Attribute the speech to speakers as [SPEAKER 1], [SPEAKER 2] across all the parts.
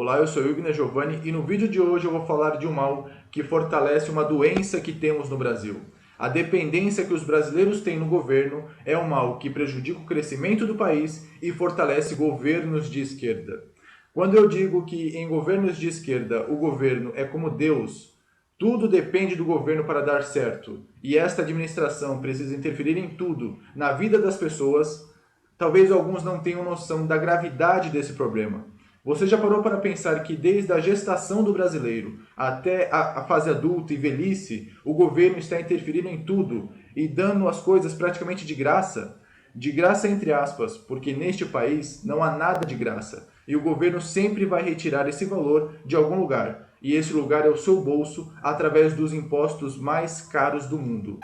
[SPEAKER 1] Olá, eu sou Igner Giovanni e no vídeo de hoje eu vou falar de um mal que fortalece uma doença que temos no Brasil. A dependência que os brasileiros têm no governo é um mal que prejudica o crescimento do país e fortalece governos de esquerda. Quando eu digo que em governos de esquerda o governo é como Deus, tudo depende do governo para dar certo, e esta administração precisa interferir em tudo, na vida das pessoas, talvez alguns não tenham noção da gravidade desse problema. Você já parou para pensar que desde a gestação do brasileiro até a fase adulta e velhice, o governo está interferindo em tudo e dando as coisas praticamente de graça? De graça entre aspas, porque neste país não há nada de graça e o governo sempre vai retirar esse valor de algum lugar. E esse lugar é o seu bolso através dos impostos mais caros do mundo.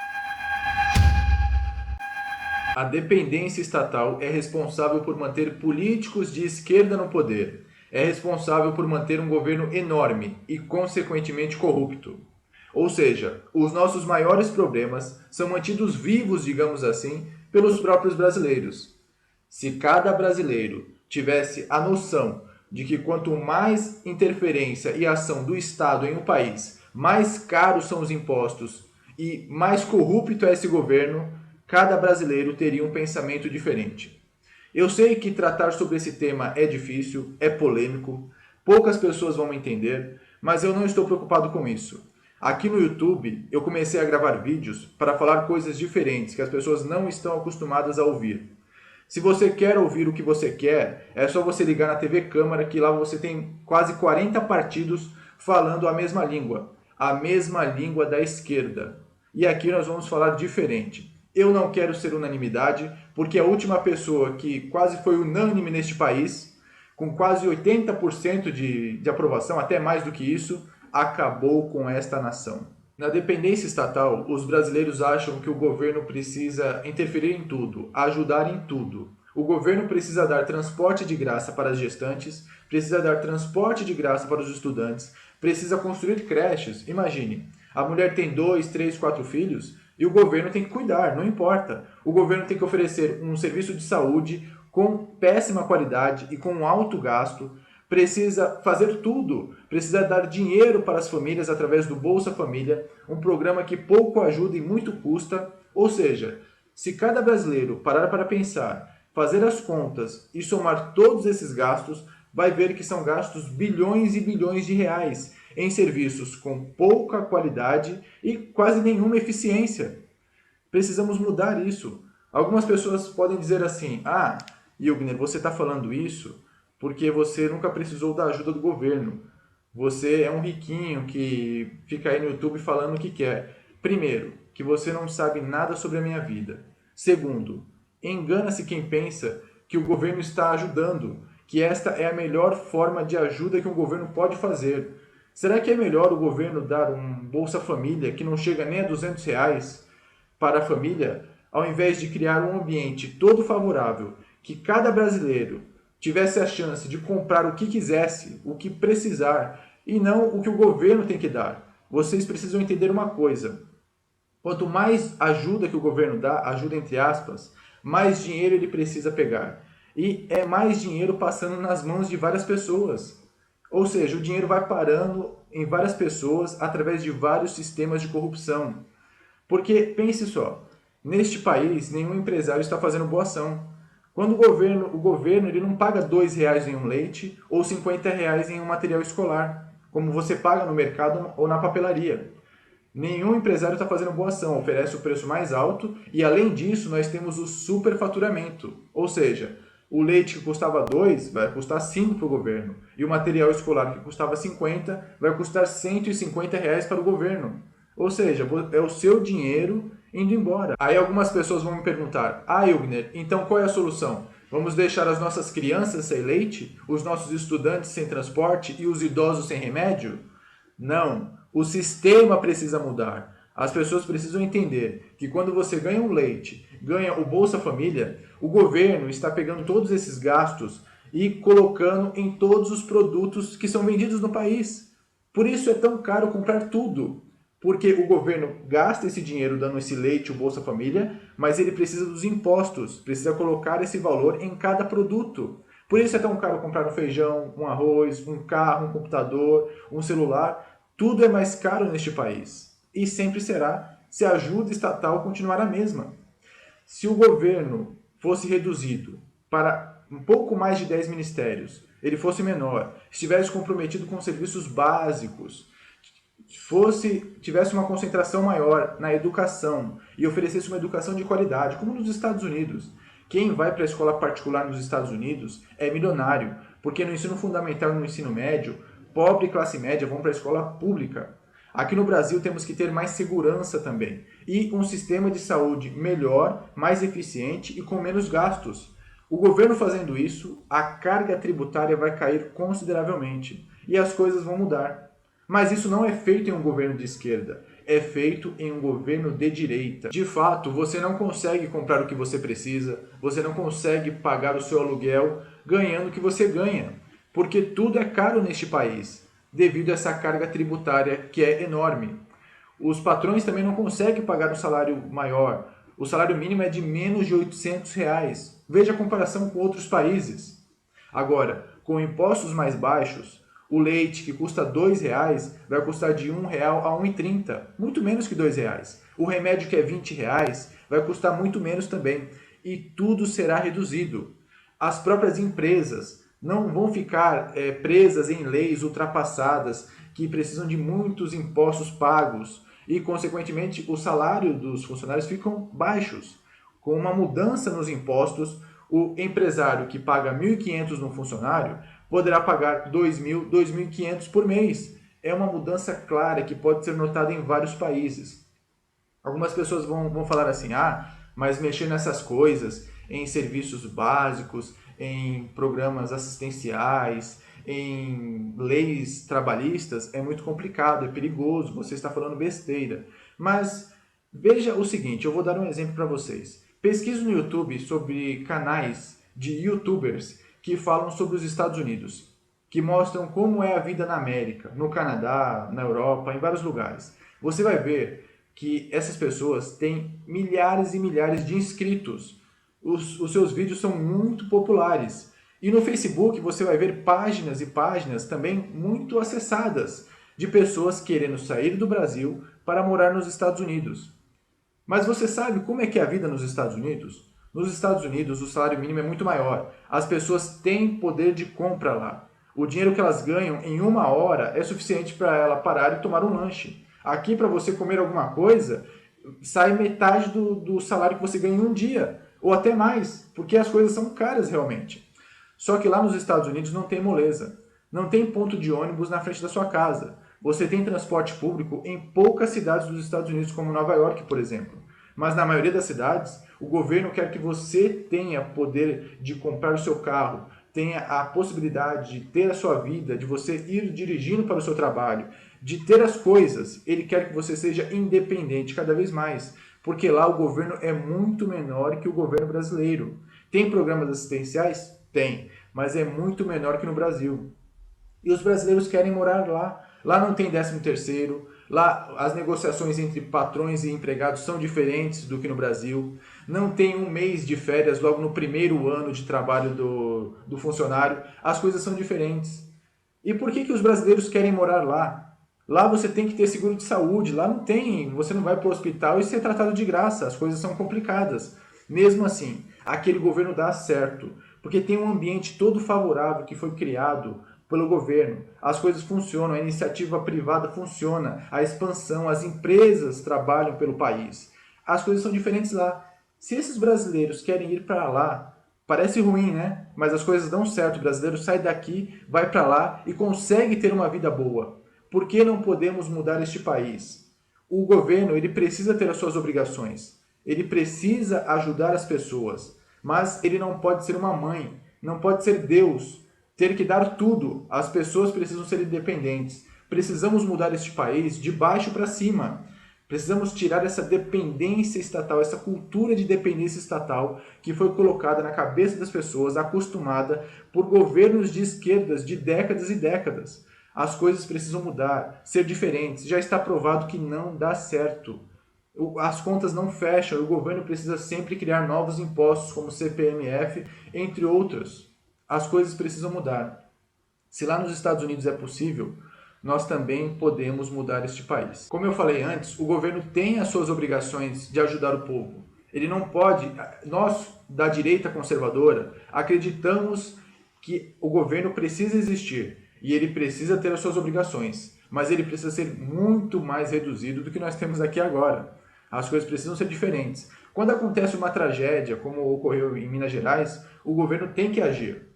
[SPEAKER 1] A dependência estatal é responsável por manter políticos de esquerda no poder. É responsável por manter um governo enorme e, consequentemente, corrupto. Ou seja, os nossos maiores problemas são mantidos vivos, digamos assim, pelos próprios brasileiros. Se cada brasileiro tivesse a noção de que quanto mais interferência e ação do Estado em um país, mais caros são os impostos e mais corrupto é esse governo, cada brasileiro teria um pensamento diferente. Eu sei que tratar sobre esse tema é difícil, é polêmico, poucas pessoas vão me entender, mas eu não estou preocupado com isso. Aqui no YouTube, eu comecei a gravar vídeos para falar coisas diferentes que as pessoas não estão acostumadas a ouvir. Se você quer ouvir o que você quer, é só você ligar na TV Câmara, que lá você tem quase 40 partidos falando a mesma língua da esquerda. E aqui nós vamos falar diferente. Eu não quero ser unanimidade, porque a última pessoa que quase foi unânime neste país, com quase 80% de aprovação, até mais do que isso, acabou com esta nação. Na dependência estatal, os brasileiros acham que o governo precisa interferir em tudo, ajudar em tudo. O governo precisa dar transporte de graça para as gestantes, precisa dar transporte de graça para os estudantes, precisa construir creches. Imagine, a mulher tem 2, 3, 4 filhos e o governo tem que cuidar, não importa. O governo tem que oferecer um serviço de saúde com péssima qualidade e com alto gasto, precisa fazer tudo, precisa dar dinheiro para as famílias através do Bolsa Família, um programa que pouco ajuda e muito custa. Ou seja, se cada brasileiro parar para pensar, fazer as contas e somar todos esses gastos, vai ver que são gastos bilhões e bilhões de reais em serviços com pouca qualidade e quase nenhuma eficiência. Precisamos mudar isso. Algumas pessoas podem dizer assim: ah, Ilgner, você está falando isso porque você nunca precisou da ajuda do governo. Você é um riquinho que fica aí no YouTube falando o que quer. Primeiro, que você não sabe nada sobre a minha vida. Segundo, engana-se quem pensa que o governo está ajudando, que esta é a melhor forma de ajuda que um governo pode fazer. Será que é melhor o governo dar um Bolsa Família que não chega nem a R$ 200 para a família, ao invés de criar um ambiente todo favorável, que cada brasileiro tivesse a chance de comprar o que quisesse, o que precisar, e não o que o governo tem que dar? Vocês precisam entender uma coisa: quanto mais ajuda que o governo dá, ajuda entre aspas, mais dinheiro ele precisa pegar. E é mais dinheiro passando nas mãos de várias pessoas. Ou seja, o dinheiro vai parando em várias pessoas através de vários sistemas de corrupção. Porque, pense só, neste país nenhum empresário está fazendo boa ação. Quando o governo ele não paga R$ 2 em um leite ou R$ 50 em um material escolar, como você paga no mercado ou na papelaria. Nenhum empresário está fazendo boa ação, oferece o preço mais alto e, além disso, nós temos o superfaturamento. Ou seja, o leite que custava 2 vai custar 5 para o governo e o material escolar que custava 50 vai custar R$ 150 para o governo. Ou seja, é o seu dinheiro indo embora. Aí algumas pessoas vão me perguntar: ah, Ilgner, então qual é a solução? Vamos deixar as nossas crianças sem leite, os nossos estudantes sem transporte e os idosos sem remédio? Não, o sistema precisa mudar. As pessoas precisam entender que quando você ganha um leite, ganha o Bolsa Família, o governo está pegando todos esses gastos e colocando em todos os produtos que são vendidos no país. Por isso é tão caro comprar tudo. Porque o governo gasta esse dinheiro dando esse leite, o Bolsa Família, mas ele precisa dos impostos, precisa colocar esse valor em cada produto. Por isso é tão caro comprar um feijão, um arroz, um carro, um computador, um celular. Tudo é mais caro neste país. E sempre será se a ajuda estatal continuar a mesma. Se o governo fosse reduzido para um pouco mais de 10 ministérios, ele fosse menor, estivesse comprometido com serviços básicos, tivesse uma concentração maior na educação e oferecesse uma educação de qualidade, como nos Estados Unidos. Quem vai para a escola particular nos Estados Unidos é milionário, porque no ensino fundamental e no ensino médio, pobre e classe média vão para a escola pública. Aqui no Brasil temos que ter mais segurança também e um sistema de saúde melhor, mais eficiente e com menos gastos. O governo fazendo isso, a carga tributária vai cair consideravelmente e as coisas vão mudar. Mas isso não é feito em um governo de esquerda, é feito em um governo de direita. De fato, você não consegue comprar o que você precisa, você não consegue pagar o seu aluguel ganhando o que você ganha, porque tudo é caro neste país, devido a essa carga tributária que é enorme. Os patrões também não conseguem pagar um salário maior. O salário mínimo é de menos de R$ 800. Veja a comparação com outros países. Agora, com impostos mais baixos, o leite, que custa R$ 2, vai custar de R$ 1 a R$ 1,30, muito menos que R$ 2. O remédio, que é R$ 20, vai custar muito menos também. E tudo será reduzido. As próprias empresas não vão ficar presas em leis ultrapassadas que precisam de muitos impostos pagos e, consequentemente, o salário dos funcionários ficam baixos. Com uma mudança nos impostos, o empresário que paga R$ 1.500 no funcionário poderá pagar R$ 2.000, R$ 2.500 por mês. É uma mudança clara que pode ser notada em vários países. Algumas pessoas vão falar assim, mas mexer nessas coisas, em serviços básicos, em programas assistenciais, em leis trabalhistas, é muito complicado, é perigoso, você está falando besteira. Mas veja o seguinte, eu vou dar um exemplo para vocês. Pesquise no YouTube sobre canais de YouTubers que falam sobre os Estados Unidos, que mostram como é a vida na América, no Canadá, na Europa, em vários lugares. Você vai ver que essas pessoas têm milhares e milhares de inscritos. Os seus vídeos são muito populares. E no Facebook você vai ver páginas e páginas também muito acessadas de pessoas querendo sair do Brasil para morar nos Estados Unidos. Mas você sabe como é que é a vida nos Estados Unidos? Nos Estados Unidos o salário mínimo é muito maior. As pessoas têm poder de compra lá. O dinheiro que elas ganham em 1 hora é suficiente para ela parar e tomar um lanche. Aqui, para você comer alguma coisa, sai metade do salário que você ganha em um dia, ou até mais, porque as coisas são caras realmente. Só que lá nos Estados Unidos não tem moleza, não tem ponto de ônibus na frente da sua casa. Você tem transporte público em poucas cidades dos Estados Unidos, como Nova York, por exemplo. Mas na maioria das cidades, o governo quer que você tenha poder de comprar o seu carro, tenha a possibilidade de ter a sua vida, de você ir dirigindo para o seu trabalho, de ter as coisas. Ele quer que você seja independente cada vez mais, porque lá o governo é muito menor que o governo brasileiro. Tem programas assistenciais? Tem, mas é muito menor que no Brasil. E os brasileiros querem morar lá. Lá não tem 13º, lá as negociações entre patrões e empregados são diferentes do que no Brasil. Não tem um mês de férias logo no primeiro ano de trabalho do funcionário. As coisas são diferentes. E por que os brasileiros querem morar lá? Lá você tem que ter seguro de saúde, lá não tem, você não vai para o hospital e ser tratado de graça, as coisas são complicadas. Mesmo assim, aquele governo dá certo, porque tem um ambiente todo favorável que foi criado pelo governo. As coisas funcionam, a iniciativa privada funciona, a expansão, as empresas trabalham pelo país. As coisas são diferentes lá. Se esses brasileiros querem ir para lá, parece ruim, né? Mas as coisas dão certo, o brasileiro sai daqui, vai para lá e consegue ter uma vida boa. Por que não podemos mudar este país? O governo ele precisa ter as suas obrigações, ele precisa ajudar as pessoas, mas ele não pode ser uma mãe, não pode ser Deus, ter que dar tudo. As pessoas precisam ser independentes. Precisamos mudar este país de baixo para cima. Precisamos tirar essa dependência estatal, essa cultura de dependência estatal que foi colocada na cabeça das pessoas, acostumada por governos de esquerdas de décadas e décadas. As coisas precisam mudar, ser diferentes. Já está provado que não dá certo. As contas não fecham e o governo precisa sempre criar novos impostos, como CPMF, entre outros. as coisas precisam mudar. Se lá nos Estados Unidos é possível, nós também podemos mudar este país. Como eu falei antes, o governo tem as suas obrigações de ajudar o povo. Ele não pode... Nós, da direita conservadora, acreditamos que o governo precisa existir e ele precisa ter as suas obrigações, mas ele precisa ser muito mais reduzido do que nós temos aqui agora. As coisas precisam ser diferentes. Quando acontece uma tragédia, como ocorreu em Minas Gerais, o governo tem que agir.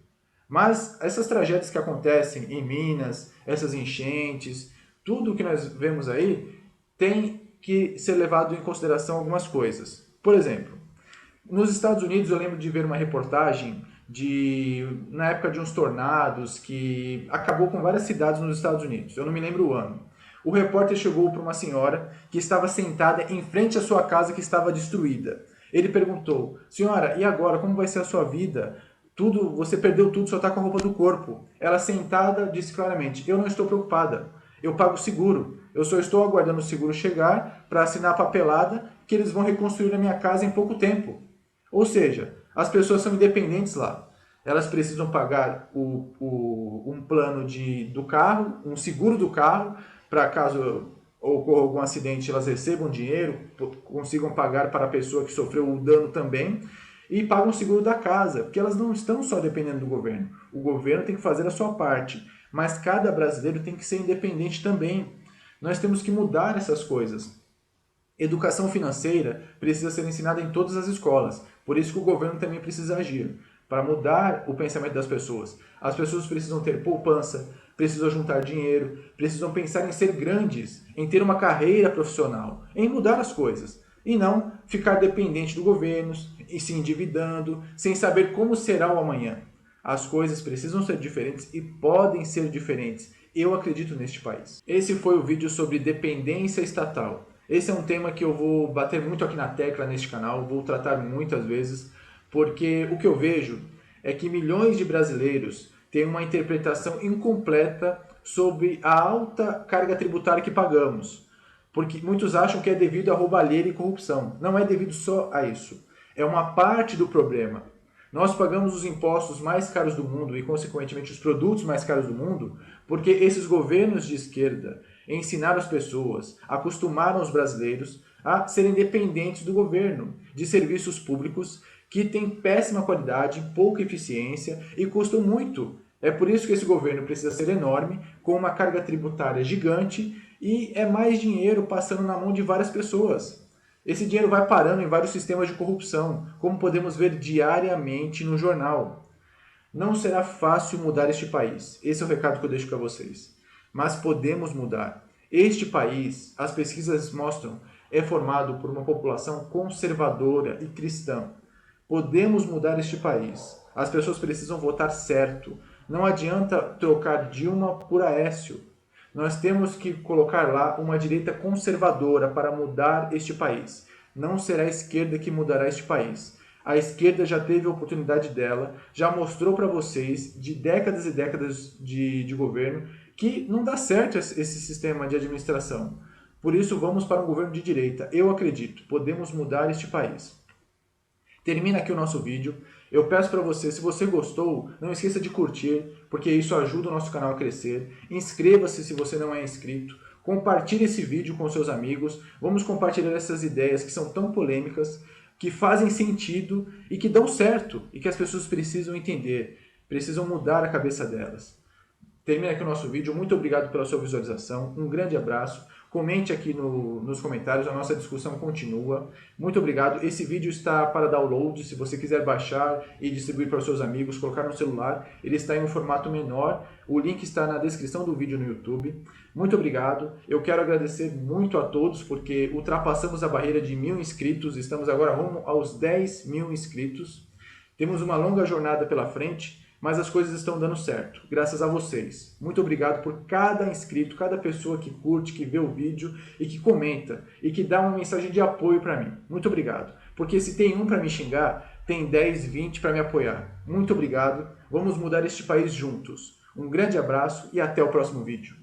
[SPEAKER 1] Mas essas tragédias que acontecem em Minas, essas enchentes, tudo que nós vemos aí, tem que ser levado em consideração algumas coisas. Por exemplo, nos Estados Unidos eu lembro de ver uma reportagem na época de uns tornados que acabou com várias cidades nos Estados Unidos. Eu não me lembro o ano. O repórter chegou para uma senhora que estava sentada em frente à sua casa que estava destruída. Ele perguntou: senhora, e agora, como vai ser a sua vida? Tudo, você perdeu tudo, só está com a roupa do corpo. Ela sentada disse claramente: eu não estou preocupada, eu pago seguro. Eu só estou aguardando o seguro chegar para assinar a papelada que eles vão reconstruir a minha casa em pouco tempo. Ou seja, as pessoas são independentes lá. Elas precisam pagar um plano do carro, um seguro do carro, para caso ocorra algum acidente, elas recebam dinheiro, consigam pagar para a pessoa que sofreu o dano também, e pagam o seguro da casa, porque elas não estão só dependendo do governo. O governo tem que fazer a sua parte, mas cada brasileiro tem que ser independente também. Nós temos que mudar essas coisas. Educação financeira precisa ser ensinada em todas as escolas, por isso que o governo também precisa agir, para mudar o pensamento das pessoas. As pessoas precisam ter poupança, precisam juntar dinheiro, precisam pensar em ser grandes, em ter uma carreira profissional, em mudar as coisas, e não ficar dependente do governo, e se endividando, sem saber como será o amanhã. As coisas precisam ser diferentes e podem ser diferentes. Eu acredito neste país. Esse foi o vídeo sobre dependência estatal. Esse é um tema que eu vou bater muito aqui na tecla neste canal, vou tratar muitas vezes, porque o que eu vejo é que milhões de brasileiros têm uma interpretação incompleta sobre a alta carga tributária que pagamos. Porque muitos acham que é devido à roubalheira e corrupção. Não é devido só a isso. É uma parte do problema. Nós pagamos os impostos mais caros do mundo e, consequentemente, os produtos mais caros do mundo porque esses governos de esquerda ensinaram as pessoas, acostumaram os brasileiros a serem dependentes do governo, de serviços públicos que têm péssima qualidade, pouca eficiência e custam muito. É por isso que esse governo precisa ser enorme, com uma carga tributária gigante e é mais dinheiro passando na mão de várias pessoas. Esse dinheiro vai parando em vários sistemas de corrupção, como podemos ver diariamente no jornal. Não será fácil mudar este país. Esse é o recado que eu deixo para vocês. Mas podemos mudar. Este país, as pesquisas mostram, é formado por uma população conservadora e cristã. Podemos mudar este país. As pessoas precisam votar certo. Não adianta trocar Dilma por Aécio. Nós temos que colocar lá uma direita conservadora para mudar este país. Não será a esquerda que mudará este país. A esquerda já teve a oportunidade dela, já mostrou para vocês, de décadas e décadas de governo, que não dá certo esse sistema de administração. Por isso, vamos para um governo de direita. Eu acredito, podemos mudar este país. Termina aqui o nosso vídeo. Eu peço para você, se você gostou, não esqueça de curtir, porque isso ajuda o nosso canal a crescer. Inscreva-se se você não é inscrito. Compartilhe esse vídeo com seus amigos. Vamos compartilhar essas ideias que são tão polêmicas, que fazem sentido e que dão certo e que as pessoas precisam entender, precisam mudar a cabeça delas. Termina aqui o nosso vídeo. Muito obrigado pela sua visualização. Um grande abraço. Comente aqui nos comentários, a nossa discussão continua. Muito obrigado. Esse vídeo está para download, se você quiser baixar e distribuir para os seus amigos, colocar no celular. Ele está em um formato menor. O link está na descrição do vídeo no YouTube. Muito obrigado. Eu quero agradecer muito a todos, porque ultrapassamos a barreira de 1000 inscritos. Estamos agora rumo aos 10.000 inscritos. Temos uma longa jornada pela frente, mas as coisas estão dando certo, graças a vocês. Muito obrigado por cada inscrito, cada pessoa que curte, que vê o vídeo e que comenta e que dá uma mensagem de apoio para mim. Muito obrigado, porque se tem um para me xingar, tem 10, 20 para me apoiar. Muito obrigado, vamos mudar este país juntos. Um grande abraço e até o próximo vídeo.